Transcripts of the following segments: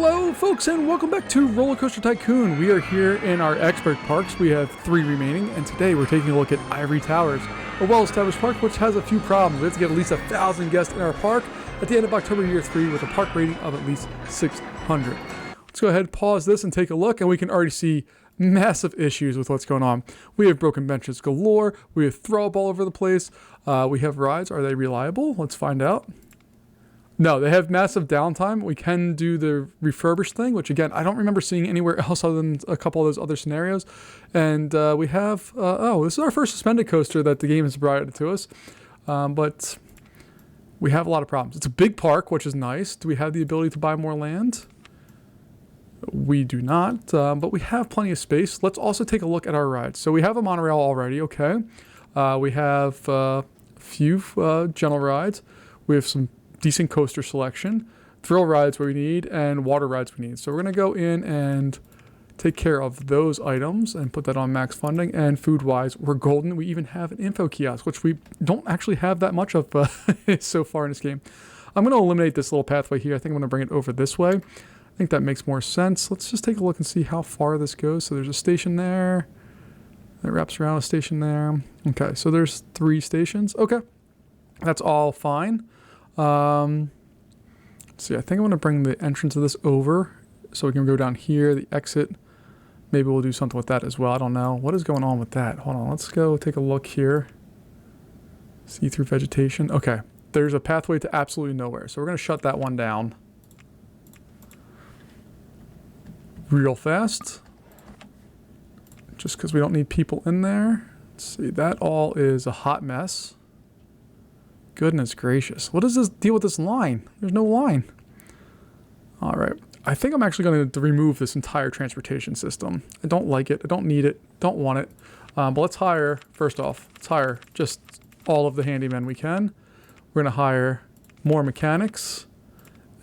Hello folks and welcome back to Roller Coaster Tycoon. We are here in our expert parks. We have 3 remaining and today we're taking a look at Ivory Towers, a well-established park which has a few problems. We have to get at least 1,000 guests in our park at the end of October year 3 with a park rating of at least 600. Let's go ahead, pause this and take a look, and we can already see massive issues with what's going on. We have broken benches galore, we have throw up all over the place, we have rides. Are they reliable? Let's find out. No, they have massive downtime. We can do the refurbish thing, which again, I don't remember seeing anywhere else other than a couple of those other scenarios. And we have, this is our first suspended coaster that the game has provided to us. But we have a lot of problems. It's a big park, which is nice. Do we have the ability to buy more land? We do not, but we have plenty of space. Let's also take a look at our rides. So we have a monorail already, okay. We have a few general rides. We have some decent coaster selection, thrill rides where we need, and water rides we need. So we're going to go in and take care of those items and put that on max funding. And food-wise, we're golden. We even have an info kiosk, which we don't actually have that much of so far in this game. I'm going to eliminate this little pathway here. I think I'm going to bring it over this way. I think that makes more sense. Let's just take a look and see how far this goes. So there's a station there. That wraps around a station there. Okay, so there's 3 stations. Okay, that's all fine. Let's see, I think I'm going to bring the entrance of this over so we can go down here, the exit. Maybe we'll do something with that as well. I don't know. What is going on with that? Hold on, let's go take a look here. See through vegetation. Okay, there's a pathway to absolutely nowhere. So we're going to shut that one down real fast. Just because we don't need people in there. Let's see, that all is a hot mess. Goodness gracious. What is this deal with this line? There's no line. All right. I think I'm actually going to remove this entire transportation system. I don't like it. I don't need it. Don't want it. But let's hire, first off, let's hire just all of the handymen we can. We're going to hire more mechanics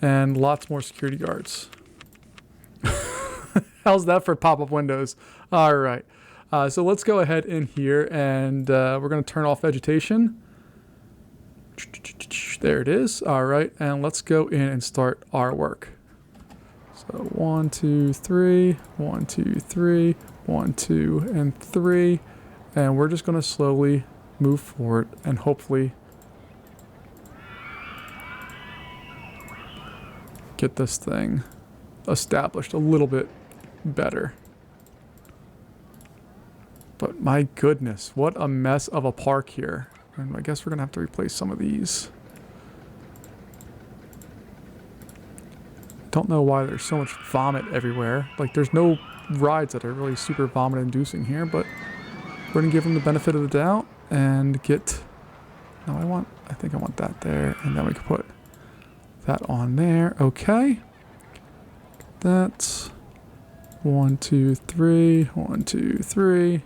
and lots more security guards. How's that for pop-up windows? All right. So let's go ahead in here and we're going to turn off vegetation. There it is. All right, and let's go in and start our work. So 1, 2, 3, 1, 2, 3, 1, 2, and 3, and we're just going to slowly move forward and hopefully get this thing established a little bit better. But my goodness, what a mess of a park here. And I guess we're going to have to replace some of these. Don't know why there's so much vomit everywhere. Like, there's no rides that are really super vomit-inducing here, but we're going to give them the benefit of the doubt and get... No, I think I want that there, and then we can put that on there. Okay. That's 1, 2, 3, 1, 2, 3.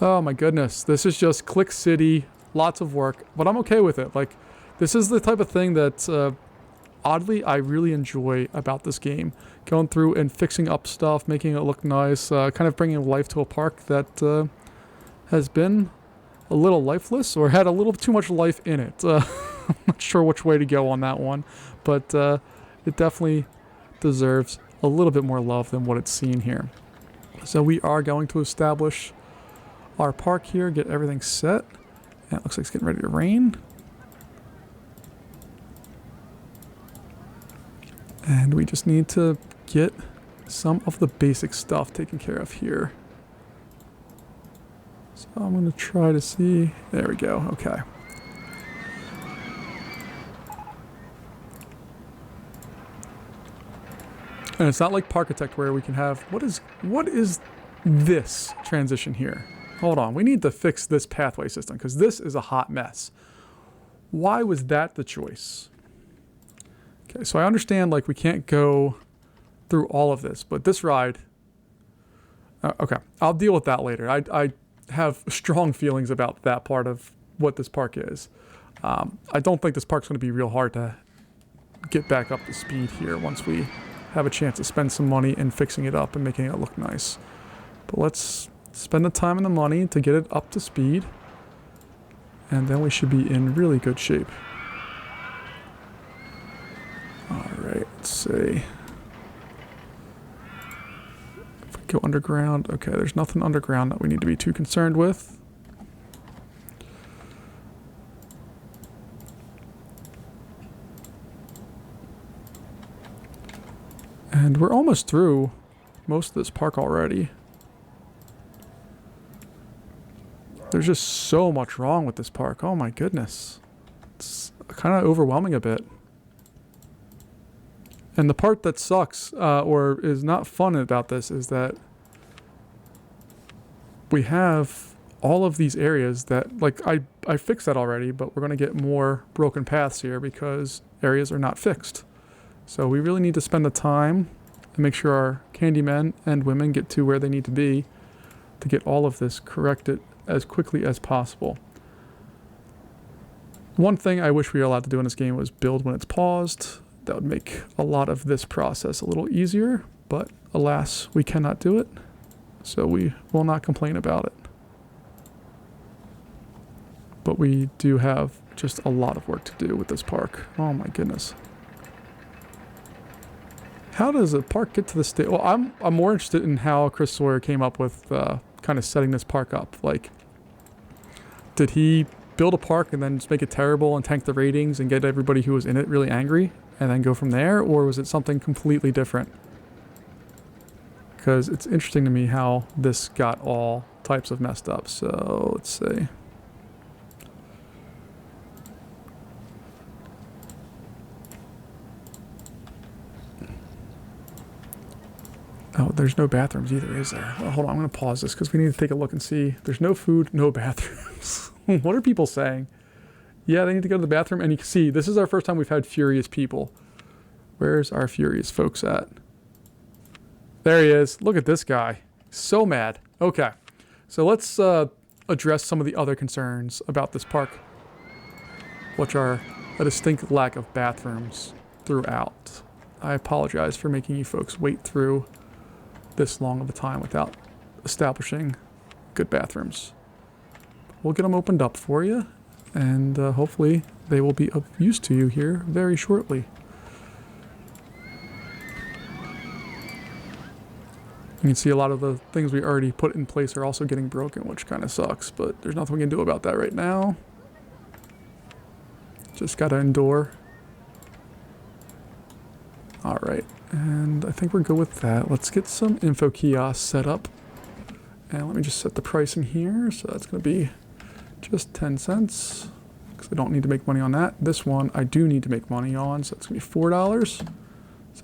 Oh my goodness. This is just Click City. Lots of work, but I'm okay with it. Like, this is the type of thing that, oddly, I really enjoy about this game. Going through and fixing up stuff, making it look nice, kind of bringing life to a park that has been a little lifeless or had a little too much life in it. I'm not sure which way to go on that one, but it definitely deserves a little bit more love than what it's seen here. So we are going to establish our park here, get everything set. And it looks like it's getting ready to rain. And we just need to get some of the basic stuff taken care of here. So I'm going to try to see. There we go. Okay. And it's not like Parkitect where we can have... What is this transition here? Hold on, we need to fix this pathway system because this is a hot mess. Why was that the choice? Okay, so I understand like we can't go through all of this, but this ride... okay, I'll deal with that later. I have strong feelings about that part of what this park is. I don't think this park's going to be real hard to get back up to speed here once we have a chance to spend some money in fixing it up and making it look nice. But let's spend the time and the money to get it up to speed, and then we should be in really good shape. All right, let's see. Go underground. Okay, there's nothing underground that we need to be too concerned with. And we're almost through most of this park already. There's just so much wrong with this park. Oh my goodness. It's kind of overwhelming a bit. And the part that sucks, or is not fun about this, is that we have all of these areas that, like, I fixed that already, but we're going to get more broken paths here because areas are not fixed. So we really need to spend the time and make sure our Candymen and women get to where they need to be to get all of this corrected as quickly as possible. One thing I wish we were allowed to do in this game was build when it's paused. That would make a lot of this process a little easier, but alas, we cannot do it. So we will not complain about it. But we do have just a lot of work to do with this park. Oh my goodness. How does a park get to the state? Well, I'm more interested in how Chris Sawyer came up with kind of setting this park up. Like, did he build a park and then just make it terrible and tank the ratings and get everybody who was in it really angry and then go from there? Or was it something completely different? Because it's interesting to me how this got all types of messed up. So let's see. Oh, there's no bathrooms either, is there? Well, hold on, I'm going to pause this because we need to take a look and see. There's no food, no bathrooms. What are people saying? Yeah, they need to go to the bathroom. And you can see, this is our first time we've had furious people. Where's our furious folks at? There he is. Look at this guy. So mad. Okay. So let's address some of the other concerns about this park, which are a distinct lack of bathrooms throughout. I apologize for making you folks wait through this long of a time without establishing good bathrooms. We'll get them opened up for you, and hopefully they will be of use to you here very shortly. You can see a lot of the things we already put in place are also getting broken, which kind of sucks, but there's nothing we can do about that right now. Just gotta endure. Alright, and I think we're good with that. Let's get some info kiosks set up. And let me just set the pricing here. So that's going to be just 10 cents. Because I don't need to make money on that. This one I do need to make money on. So it's going to be $4. So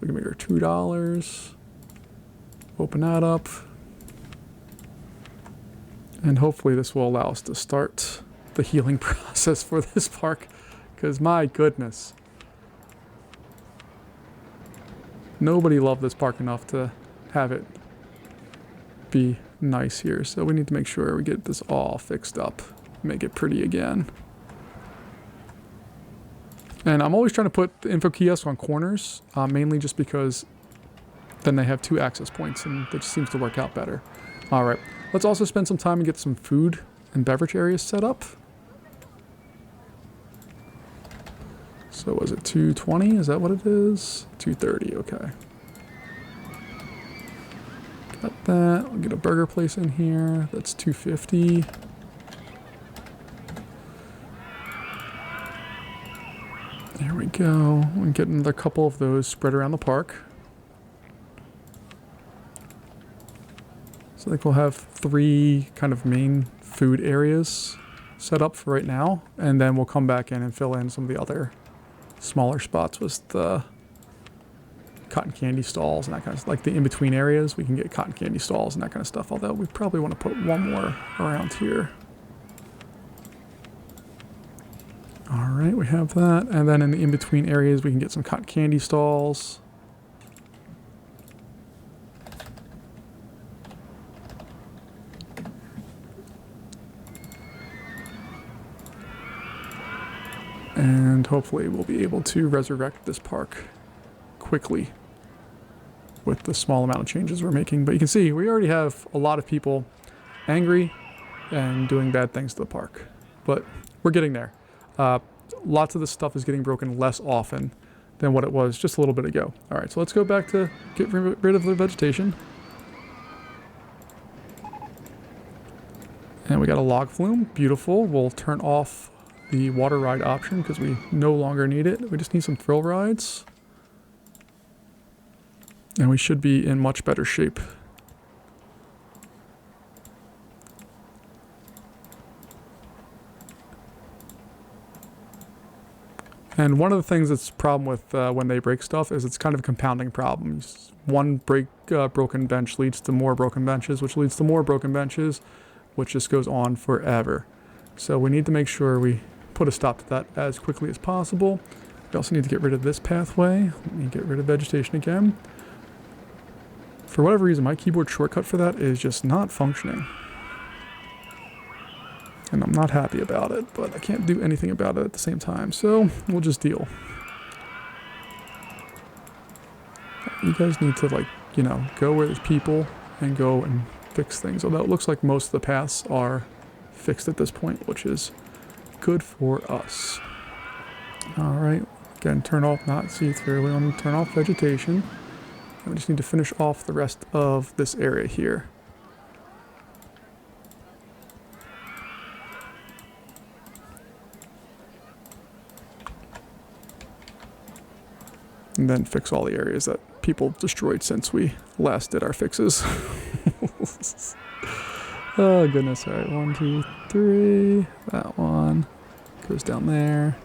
we can make her $2. Open that up. And hopefully this will allow us to start the healing process for this park. Because my goodness. Nobody loved this park enough to have it be nice here. So we need to make sure we get this all fixed up. Make it pretty again. And I'm always trying to put the info kiosks on corners. Mainly just because then they have 2 access points and it just seems to work out better. Alright. Let's also spend some time and get some food and beverage areas set up. So was it 220? Is that what it is? 230, okay. Got that. We'll get a burger place in here. That's 250. There we go. We'll get another couple of those spread around the park. So I think we'll have 3 kind of main food areas set up for right now. And then we'll come back in and fill in some of the other smaller spots with the cotton candy stalls and that kind of stuff. Like the in-between areas, we can get cotton candy stalls and that kind of stuff. Although we probably want to put one more around here. Alright, we have that. And then in the in-between areas, we can get some cotton candy stalls. And hopefully we'll be able to resurrect this park quickly with the small amount of changes we're making. But you can see we already have a lot of people angry and doing bad things to the park. But we're getting there. Lots of this stuff is getting broken less often than what it was just a little bit ago. Alright, so let's go back to get rid of the vegetation. And we got a log flume. Beautiful. We'll turn off the water ride option because we no longer need it. We just need some thrill rides. And we should be in much better shape. And one of the things that's a problem with when they break stuff is it's kind of a compounding problem. One broken bench leads to more broken benches, which leads to more broken benches, which just goes on forever. So we need to make sure we put a stop to that as quickly as possible. We also need to get rid of this pathway. Let me get rid of vegetation again. For whatever reason, my keyboard shortcut for that is just not functioning. And I'm not happy about it, but I can't do anything about it at the same time, so we'll just deal. You guys need to, like, you know, go where there's people and go and fix things. Although it looks like most of the paths are fixed at this point, which is good for us. Alright, again, turn off not see-through. We want to turn off vegetation. And we just need to finish off the rest of this area here. And then fix all the areas that people destroyed since we last did our fixes. Oh goodness, alright, 1, 2, 3, that one goes down there.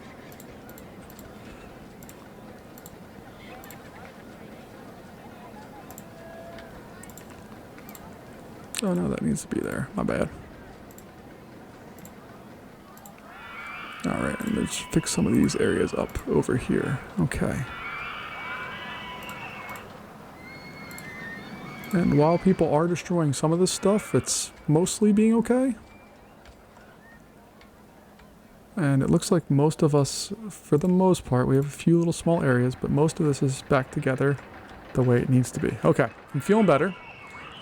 Oh no, that needs to be there, my bad. Alright, and let's fix some of these areas up over here, okay. And while people are destroying some of this stuff, it's mostly being okay. And it looks like most of us, for the most part, we have a few little small areas, but most of this is back together the way it needs to be. Okay, I'm feeling better.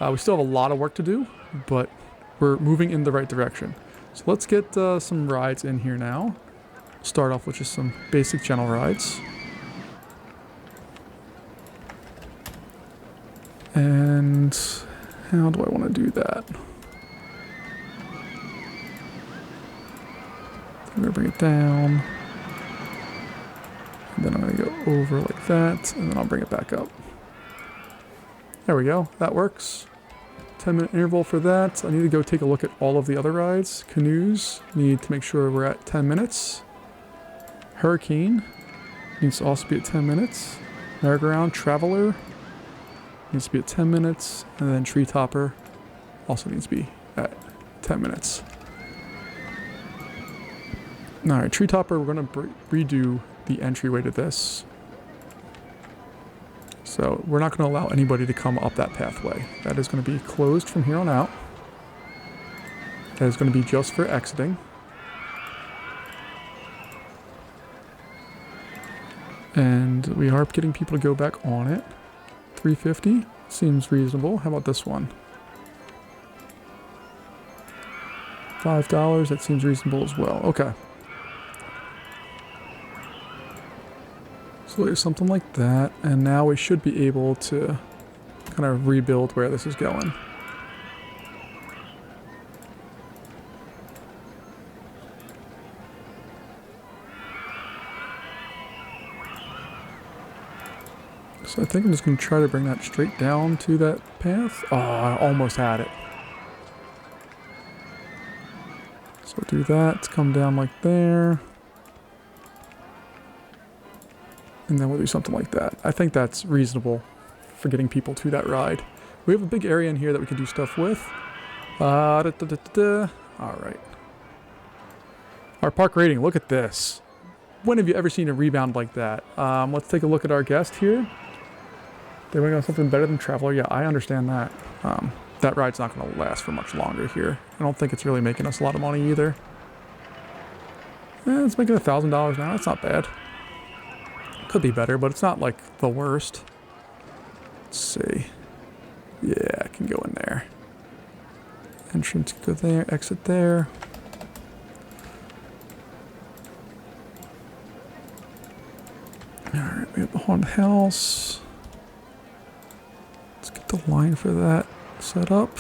We still have a lot of work to do, but we're moving in the right direction. So let's get some rides in here now. Start off with just some basic gentle rides. And how do I want to do that? I'm going to bring it down. And then I'm going to go over like that, and then I'll bring it back up. There we go. That works. 10-minute interval for that. I need to go take a look at all of the other rides. Canoes need to make sure we're at 10 minutes. Hurricane needs to also be at 10 minutes. Merry-go-round Traveler needs to be at 10 minutes, and then Tree Topper also needs to be at 10 minutes. Alright, Tree Topper, we're going to redo the entryway to this. So we're not going to allow anybody to come up that pathway. That is going to be closed from here on out. That is going to be just for exiting. And we are getting people to go back on it. $3.50 seems reasonable. How about this one? $5, that seems reasonable as well. Okay. So there's something like that, and now we should be able to kind of rebuild where this is going. So I think I'm just going to try to bring that straight down to that path. Oh, I almost had it. So we'll do that, come down like there. And then we'll do something like that. I think that's reasonable for getting people to that ride. We have a big area in here that we can do stuff with. Alright. Our park rating, look at this. When have you ever seen a rebound like that? Let's take a look at our guest here. They went on something better than Traveler. Yeah, I understand that. That ride's not going to last for much longer here. I don't think it's really making us a lot of money either. It's making $1,000 now. That's not bad. Could be better, but it's not like the worst. Let's see. Yeah, I can go in there. Entrance, go there, exit there. Alright, we have the haunted house. Let's get the line for that set up.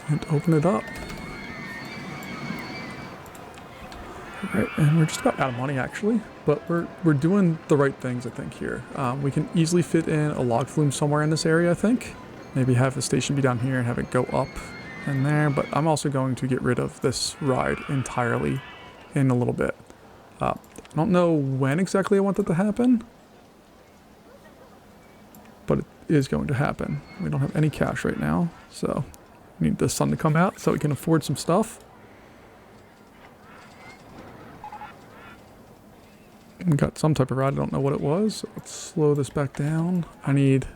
and open it up. Alright, and we're just about out of money actually, but we're doing the right things I think here. We can easily fit in a log flume somewhere in this area I think. Maybe have the station be down here and have it go up and there, but I'm also going to get rid of this ride entirely in a little bit. I don't know when exactly I want that to happen, but it is going to happen. We don't have any cash right now, so we need the sun to come out so we can afford some stuff. We got some type of ride, I don't know what it was. So let's slow this back down. I need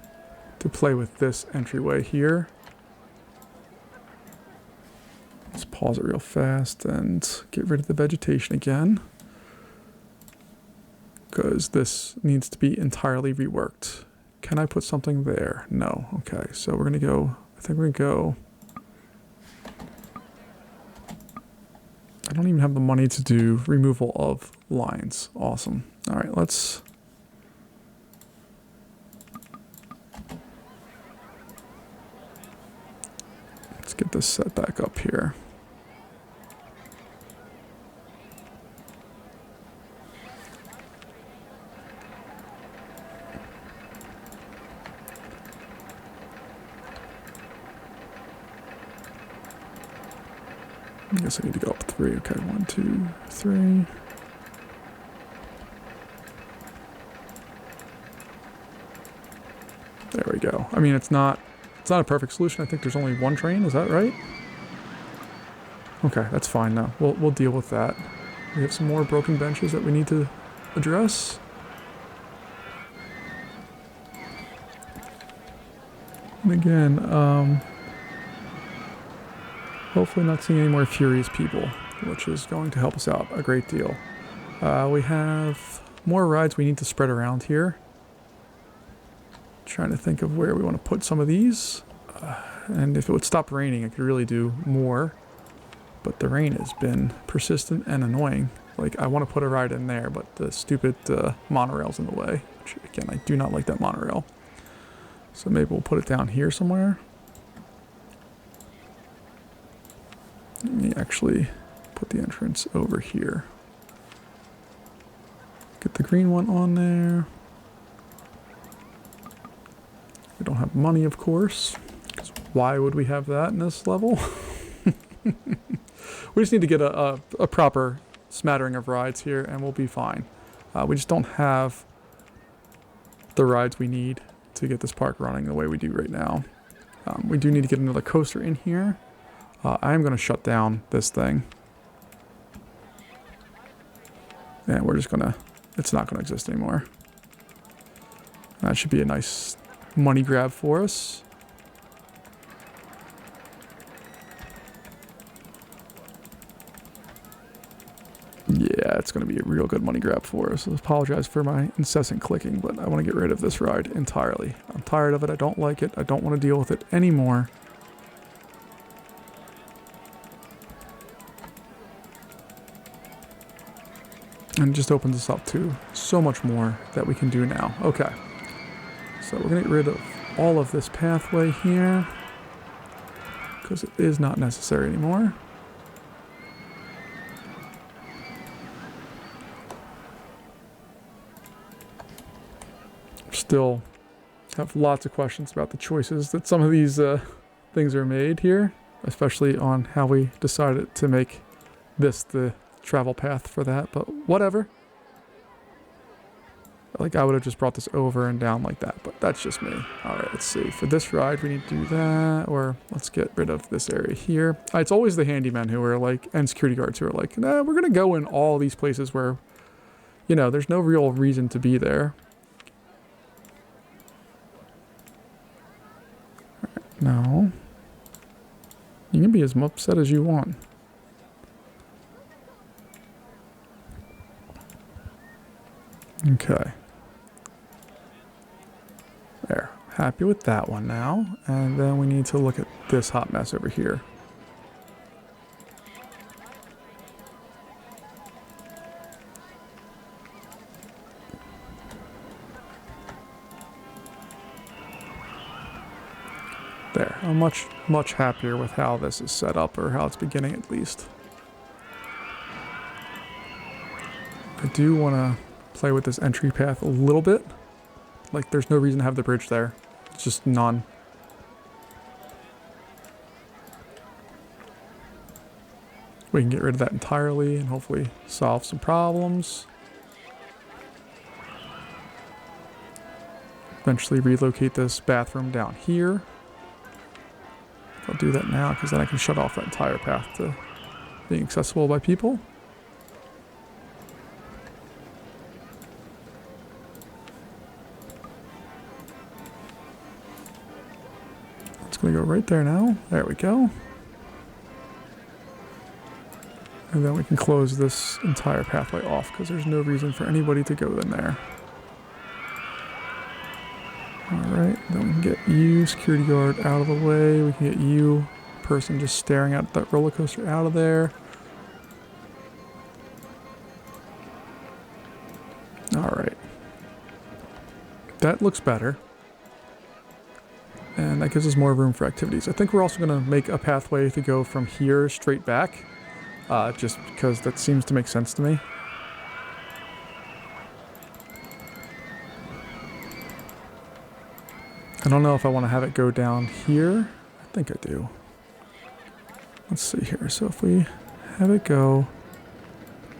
to play with this entryway here. Let's pause it real fast and get rid of the vegetation again, because this needs to be entirely reworked. Can I put something there? No. Okay, so we're gonna go, I think we're gonna go, I don't even have the money to do removal of lines. Awesome. All right, let's get this set back up here. I guess I need to go up 3. Okay, 1, 2, 3. There we go. I mean, it's not a perfect solution. I think there's only one train. Is that right? Okay, that's fine now. We'll deal with that. We have some more broken benches that we need to address. And again, hopefully not seeing any more furious people, which is going to help us out a great deal. We have more rides we need to spread around here. Trying to think of where we want to put some of these. And if it would stop raining, I could really do more. But the rain has been persistent and annoying. Like, I want to put a ride in there, but the stupid monorail's in the way. Which, again, I do not like that monorail. So maybe we'll put it down here somewhere. Let me actually put the entrance over here. Get the green one on there. We don't have money, of course. 'Cause why would we have that in this level? We just need to get a proper smattering of rides here and we'll be fine. We just don't have the rides we need to get this park running the way we do right now. We do need to get another coaster in here. I am going to shut down this thing. And we're just going to, it's not going to exist anymore. That should be a nice money grab for us. Yeah, it's going to be a real good money grab for us. I apologize for my incessant clicking, but I want to get rid of this ride entirely. I'm tired of it. I don't like it. I don't want to deal with it anymore. And it just opens us up to so much more that we can do now. Okay. So we're going to get rid of all of this pathway here, because it is not necessary anymore. Still have lots of questions about the choices that some of these things are made here, especially on how we decided to make this the travel path for that, but whatever. Like, I would have just brought this over and down like that, but that's just me. Alright, let's see. For this ride, we need to do that, or let's get rid of this area here. It's always the handymen who are like, and security guards who are like, nah, we're going to go in all these places where, you know, there's no real reason to be there. No. You can be as upset as you want. Okay. There. Happy with that one now. And then we need to look at this hot mess over here. There. I'm much happier with how this is set up, or how it's beginning at least. I do want to play with this entry path a little bit. Like, there's no reason to have the bridge there. It's just none. We can get rid of that entirely and hopefully solve some problems. Eventually relocate this bathroom down here. I'll do that now because then I can shut off that entire path to being accessible by people. It's going to go right there now. There we go. And then we can close this entire pathway off because there's no reason for anybody to go in there. Alright, then we can get you, security guard, out of the way. We can get you, person just staring at that roller coaster, out of there. Alright. That looks better. And that gives us more room for activities. I think we're also going to make a pathway to go from here straight back. Just because that seems to make sense to me. I don't know if I want to have it go down here. I think I do. Let's see here. So if we have it go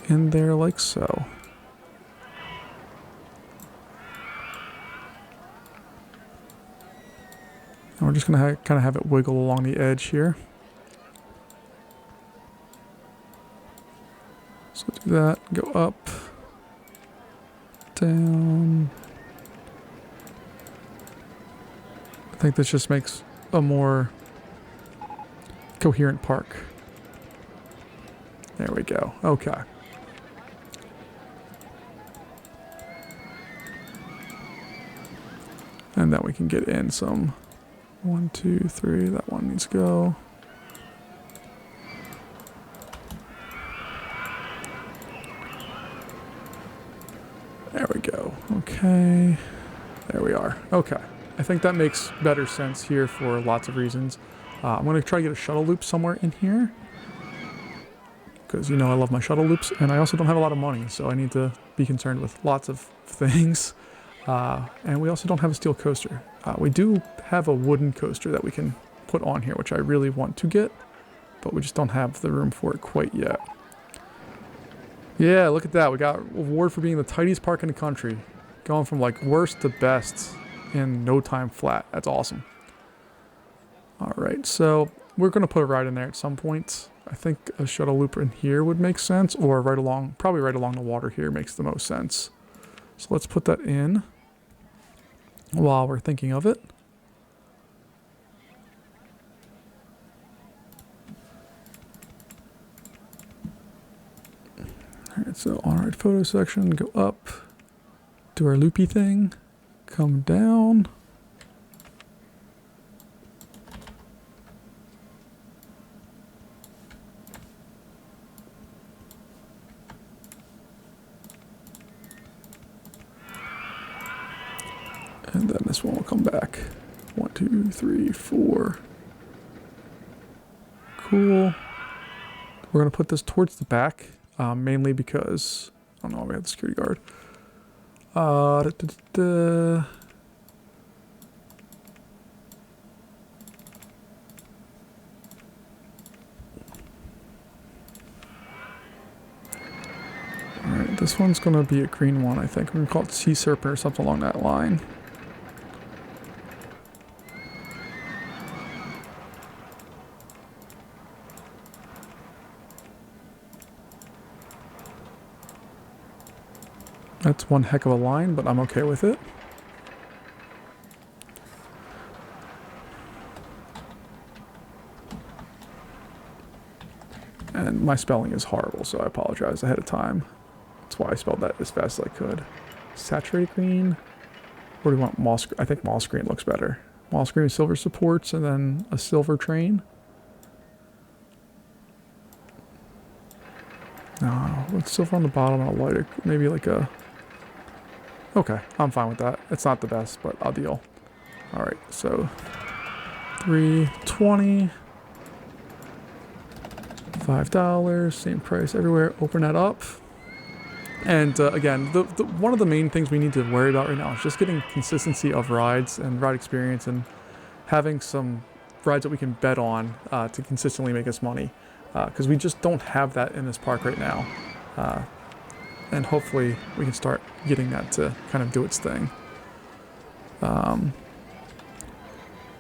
in there like so. And we're just going to kind of have it wiggle along the edge here. So do that, go up, down. I think this just makes a more coherent park. There we go. Okay. And then we can get in some 1, 2, 3. That one needs to go. There we go. Okay. There we are. Okay. I think that makes better sense here for lots of reasons. I'm going to try to get a shuttle loop somewhere in here. Because, you know, I love my shuttle loops. And I also don't have a lot of money, so I need to be concerned with lots of things. And we also don't have a steel coaster. We do have a wooden coaster that we can put on here, which I really want to get. But we just don't have the room for it quite yet. Yeah, look at that. We got an award for being the tightest park in the country. Going from like worst to best in no time flat. That's awesome. Alright, so we're going to put a ride in there at some point. I think a shuttle loop in here would make sense. Or right along, probably right along the water here makes the most sense. So let's put that in while we're thinking of it. Alright, so on our photo section, go up, do our loopy thing, come down. And then this one will come back. 1, 2, 3, 4. Cool. We're going to put this towards the back. Mainly because, I don't know, we have the security guard. Alright, this one's going to be a green one, I think. We're going to call it Sea Serpent or something along that line. That's one heck of a line, but I'm okay with it. And my spelling is horrible, so I apologize ahead of time. That's why I spelled that as fast as I could. Saturated green. What do we want? Moss. I think moss green looks better. Moss green with silver supports, and then a silver train. No, with silver on the bottom and a lighter, maybe like a... Okay, I'm fine with that. It's not the best, but I'll deal. Alright, so $3.20. $5, same price everywhere. Open that up. And again, one of the main things we need to worry about right now is just getting consistency of rides and ride experience and having some rides that we can bet on to consistently make us money. Because we just don't have that in this park right now. And hopefully we can start getting that to kind of do its thing.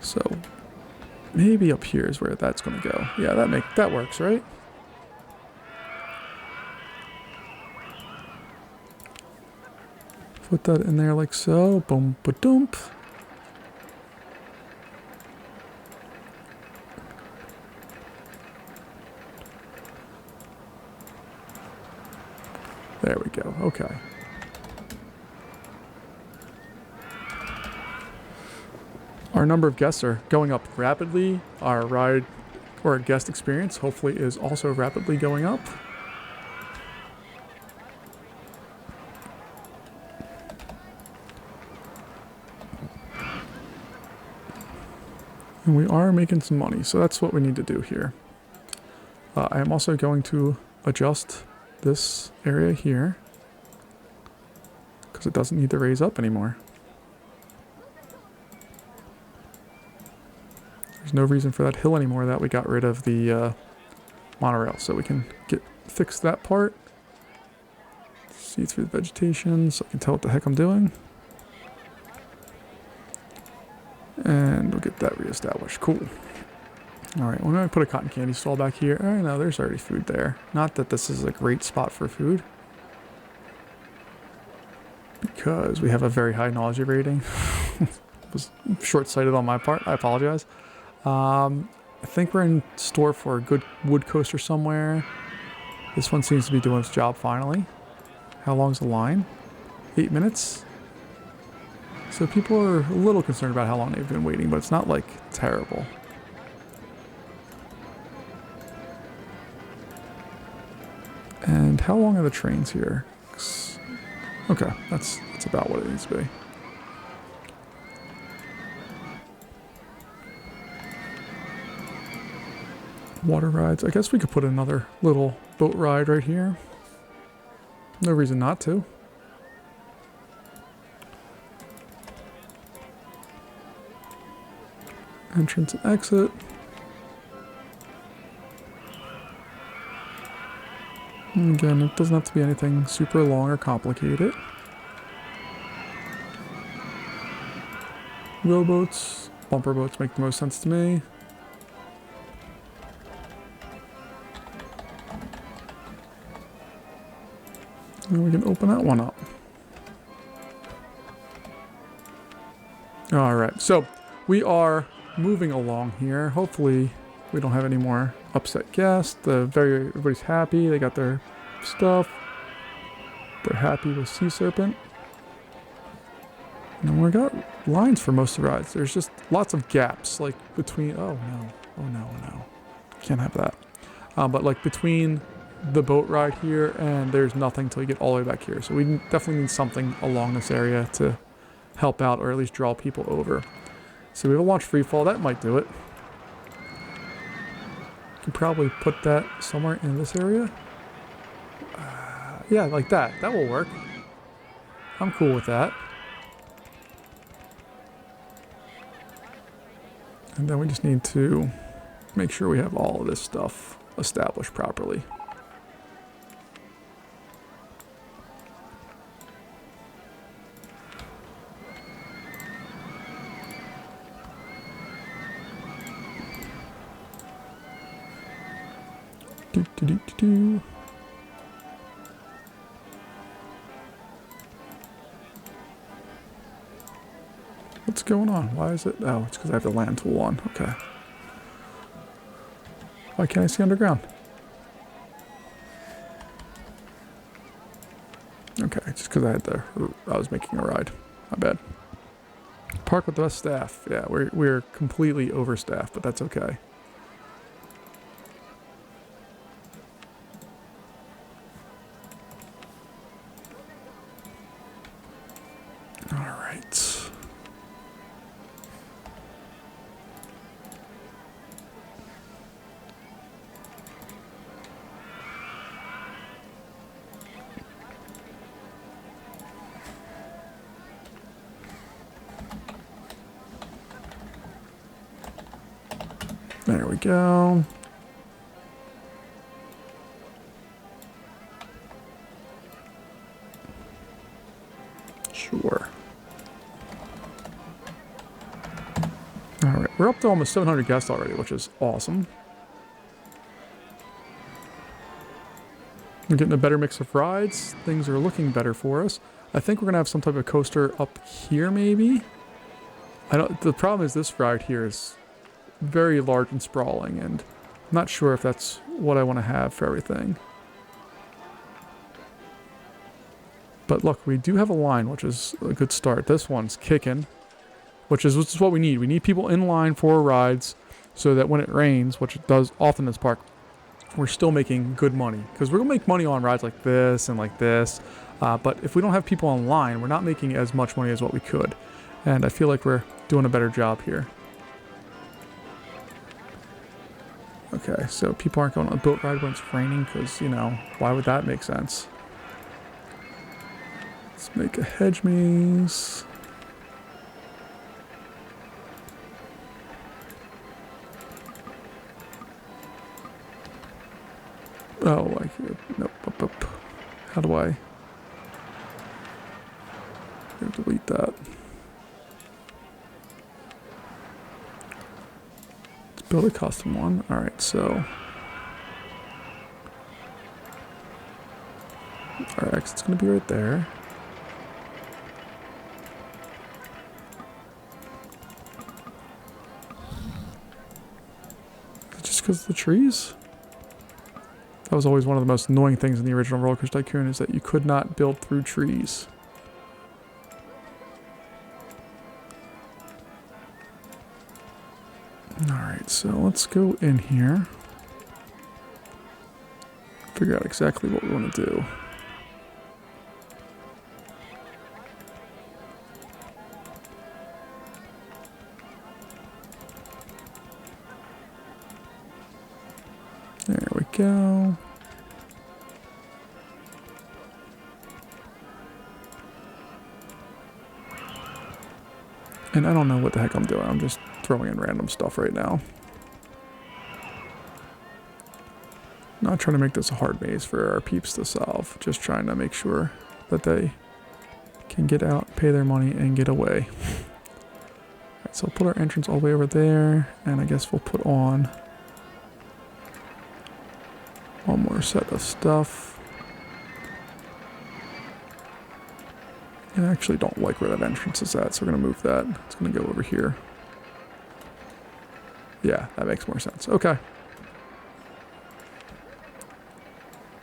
So maybe up here is where that's going to go. Yeah, that works, right? Put that in there like so. Boom, ba-doomp. There we go. Okay. Our number of guests are going up rapidly. Our ride or guest experience hopefully is also rapidly going up. And we are making some money, so that's what we need to do here. I am also going to adjust this area here because it doesn't need to raise up anymore. There's no reason for that hill anymore that we got rid of the monorail, so we can fix that part. See through the vegetation so I can tell what the heck I'm doing. And we'll get that reestablished. Cool. Alright, we're going to put a cotton candy stall back here. Oh no, there's already food there. Not that this is a great spot for food, because we have a very high nausea rating. It was short-sighted on my part. I apologize. I think we're in store for a good wood coaster somewhere. This one seems to be doing its job finally. How long's the line? 8 minutes? So people are a little concerned about how long they've been waiting, but it's not like terrible. And how long are the trains here? Okay, that's about what it needs to be. Water rides. I guess we could put another little boat ride right here. No reason not to. Entrance and exit. And again, it doesn't have to be anything super long or complicated. Rowboats, bumper boats make the most sense to me. And we can open that one up. Alright, so we are moving along here. Hopefully we don't have any more upset guests. Everybody's happy. They got their stuff. They're happy with Sea Serpent. And we got lines for most of the rides. There's just lots of gaps, like between... Oh no. Can't have that. But like between the boat ride here and there's nothing till you get all the way back here. So we definitely need something along this area to help out or at least draw people over. So we have a launch free fall. That might do it. Can probably put that somewhere in this area. Yeah, like that. That will work. I'm cool with that. And then we just need to make sure we have all of this stuff established properly. What's going on? Why is it? Oh, it's because I have the land tool on. Okay. Why can't I see underground? Okay, just because I was making a ride. My bad. Park with the best staff. Yeah, we're completely overstaffed, but that's okay. There we go. Sure. Alright, we're up to almost 700 guests already, which is awesome. We're getting a better mix of rides. Things are looking better for us. I think we're going to have some type of coaster up here, maybe? The problem is this ride here is very large and sprawling, and I'm not sure if that's what I want to have for everything. But look, we do have a line, which is a good start. This one's kicking, which is what we need. We need people in line for rides so that when it rains, which it does often in this park, we're still making good money. Because we're going to make money on rides like this and like this. But if we don't have people in line, we're not making as much money as what we could. And I feel like we're doing a better job here. Okay, so people aren't going on a boat ride when it's raining because, you know, why would that make sense? Let's make a hedge maze. Oh, I can't. Nope, up. How do I delete that? Let's build a custom one. Alright, so our exit's going to be right there. Is it just because of the trees? That was always one of the most annoying things in the original Roller Coaster Tycoon, is that you could not build through trees. Alright, so let's go in here. Figure out exactly what we want to do. There we go. And I don't know what the heck I'm doing. I'm just throwing in random stuff right now. Not trying to make this a hard maze for our peeps to solve. Just trying to make sure that they can get out, pay their money, and get away. Alright, so we'll put our entrance all the way over there. And I guess we'll put on one more set of stuff. And I actually don't like where that entrance is at, so we're going to move that. It's going to go over here. Yeah, that makes more sense. Okay.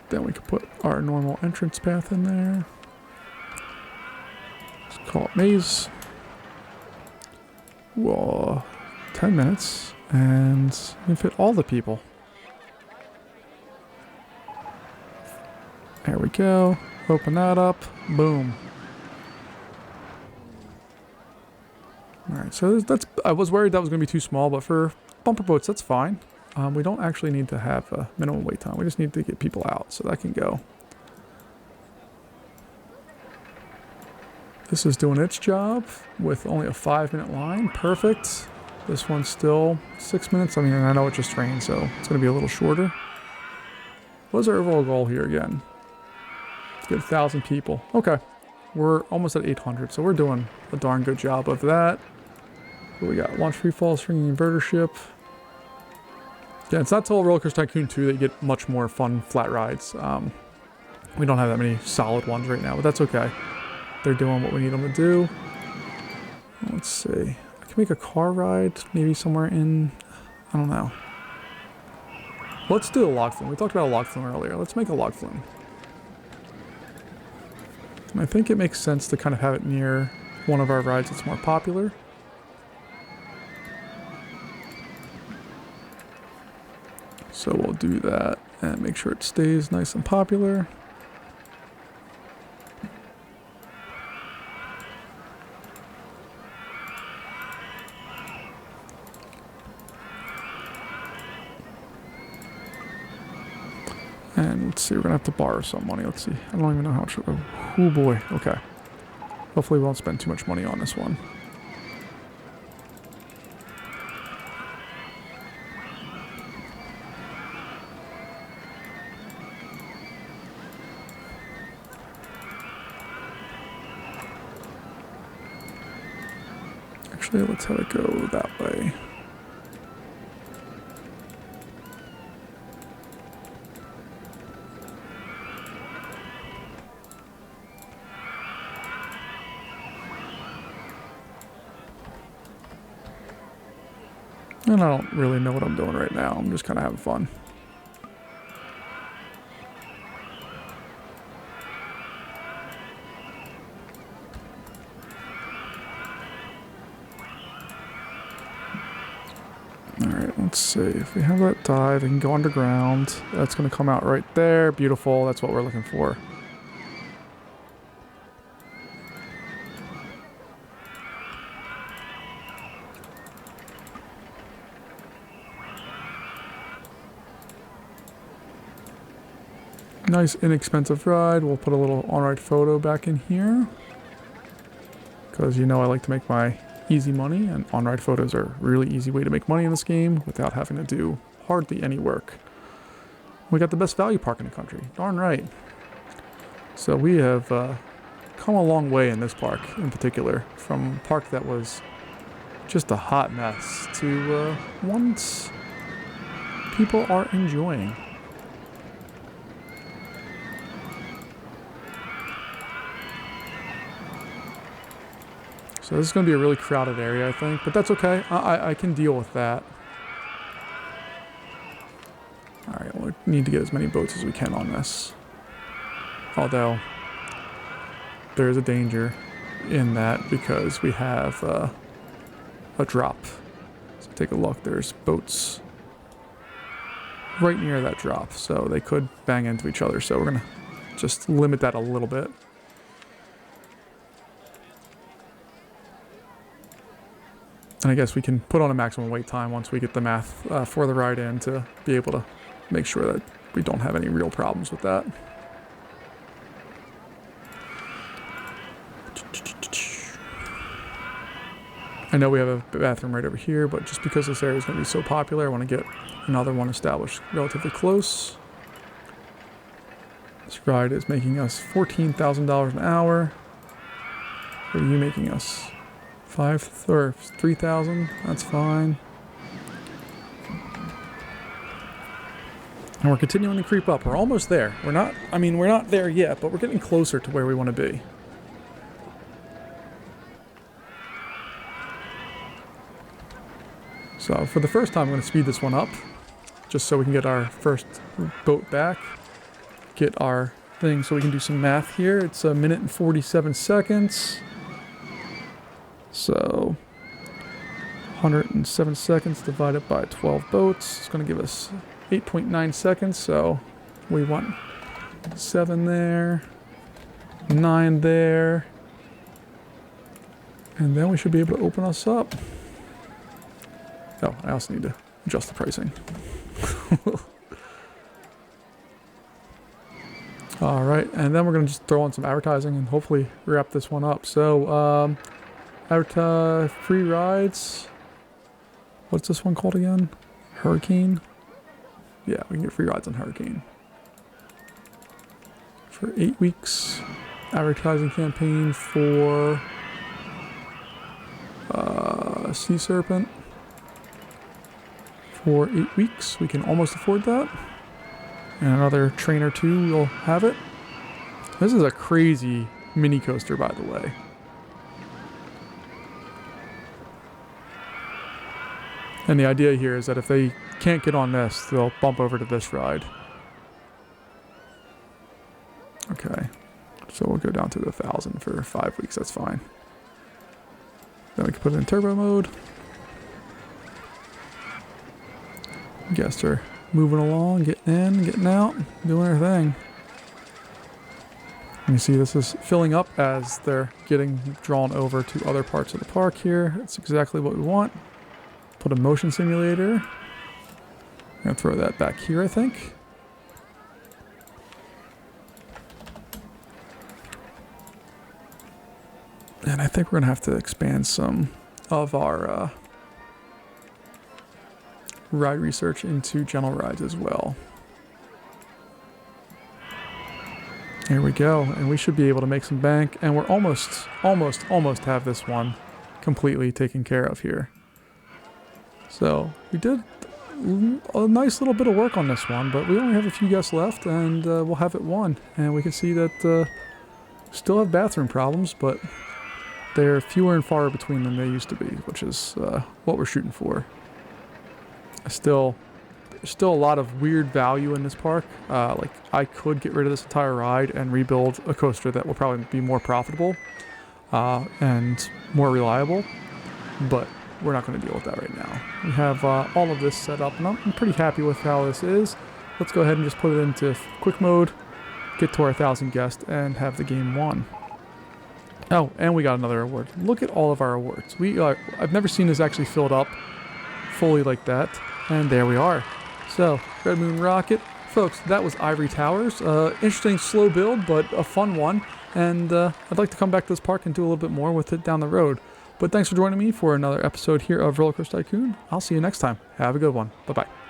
Then we can put our normal entrance path in there. Let's call it maze. Whoa. 10 minutes. And we can fit all the people. There we go. Open that up. Boom. Alright, so that's... I was worried that was going to be too small, but for bumper boats, that's fine. We don't actually need to have a minimum wait time. We just need to get people out, so that can go. This is doing its job with only a 5-minute line. Perfect. This one's still 6 minutes. I mean, I know it just rained, so it's going to be a little shorter. What is our overall goal here again? To get 1,000 people. Okay. We're almost at 800, so we're doing a darn good job of that. What we got? Launch free fall, swinging inverter ship. Yeah, it's not till Roller Coaster Tycoon 2 that you get much more fun flat rides. We don't have that many solid ones right now, but that's okay. They're doing what we need them to do. Let's see. I can make a car ride, maybe somewhere in... I don't know. Let's do a log flume. We talked about a log flume earlier. Let's make a log flume. And I think it makes sense to kind of have it near one of our rides that's more popular. So we'll do that and make sure it stays nice and popular. And let's see, we're going to have to borrow some money. Let's see. I don't even know how much. Oh boy. Okay. Hopefully we won't spend too much money on this one. Actually, let's have it go that way. And I don't really know what I'm doing right now. I'm just kind of having fun. Alright, let's see. If we have that dive, we can go underground. That's going to come out right there. Beautiful. That's what we're looking for. Nice inexpensive ride. We'll put a little on-ride photo back in here. Because you know I like to make my easy money, and on-ride photos are a really easy way to make money in this game without having to do hardly any work. We got the best value park in the country. Darn right. So we have come a long way in this park in particular, from a park that was just a hot mess to one people are enjoying. So this is going to be a really crowded area, I think, but that's okay. I can deal with that. Alright, we need to get as many boats as we can on this. Although, there is a danger in that because we have a drop. So take a look, there's boats right near that drop, so they could bang into each other. So we're going to just limit that a little bit. And I guess we can put on a maximum wait time once we get the math for the ride in to be able to make sure that we don't have any real problems with that. I know we have a bathroom right over here, but just because this area is going to be so popular, I want to get another one established relatively close. This ride is making us $14,000 an hour. What are you making us? 5 or 3,000, that's fine. And we're continuing to creep up. We're almost there. We're not there yet, but we're getting closer to where we want to be. So for the first time, I'm going to speed this one up, just so we can get our first boat back. Get our thing so we can do some math here. It's 1 minute and 47 seconds. So 107 seconds divided by 12 boats. It's going to give us 8.9 seconds. So we want 7 there, 9 there. And then we should be able to open us up. Oh, I also need to adjust the pricing. All right, and then we're going to just throw on some advertising and hopefully wrap this one up. So, free rides. What's this one called again? Hurricane? Yeah, we can get free rides on Hurricane. For 8 weeks. Advertising campaign for Sea Serpent. For 8 weeks. We can almost afford that. And another train or two will have it. This is a crazy mini coaster, by the way. And the idea here is that if they can't get on this, they'll bump over to this ride. Okay. So we'll go down to 1,000 for 5 weeks. That's fine. Then we can put it in turbo mode. Guests are moving along, getting in, getting out, doing their thing. You see this is filling up as they're getting drawn over to other parts of the park here. That's exactly what we want. Put a motion simulator. I'm going to throw that back here, I think. And I think we're going to have to expand some of our ride research into general rides as well. Here we go. And we should be able to make some bank. And we're almost have this one completely taken care of here. So we did a nice little bit of work on this one, but we only have a few guests left, and we'll have it won. And we can see that still have bathroom problems, but they're fewer and far between than they used to be, which is what we're shooting for. There's still a lot of weird value in this park. Like, I could get rid of this entire ride and rebuild a coaster that will probably be more profitable and more reliable, but we're not going to deal with that right now. We have all of this set up, and I'm pretty happy with how this is. Let's go ahead and just put it into quick mode, get to our 1,000 guests, and have the game won. Oh, and we got another award. Look at all of our awards. I've never seen this actually filled up fully like that, and there we are. So, Red Moon Rocket. Folks, that was Ivory Towers. Interesting, slow build, but a fun one. And I'd like to come back to this park and do a little bit more with it down the road. But thanks for joining me for another episode here of Roller Coaster Tycoon. I'll see you next time. Have a good one. Bye-bye.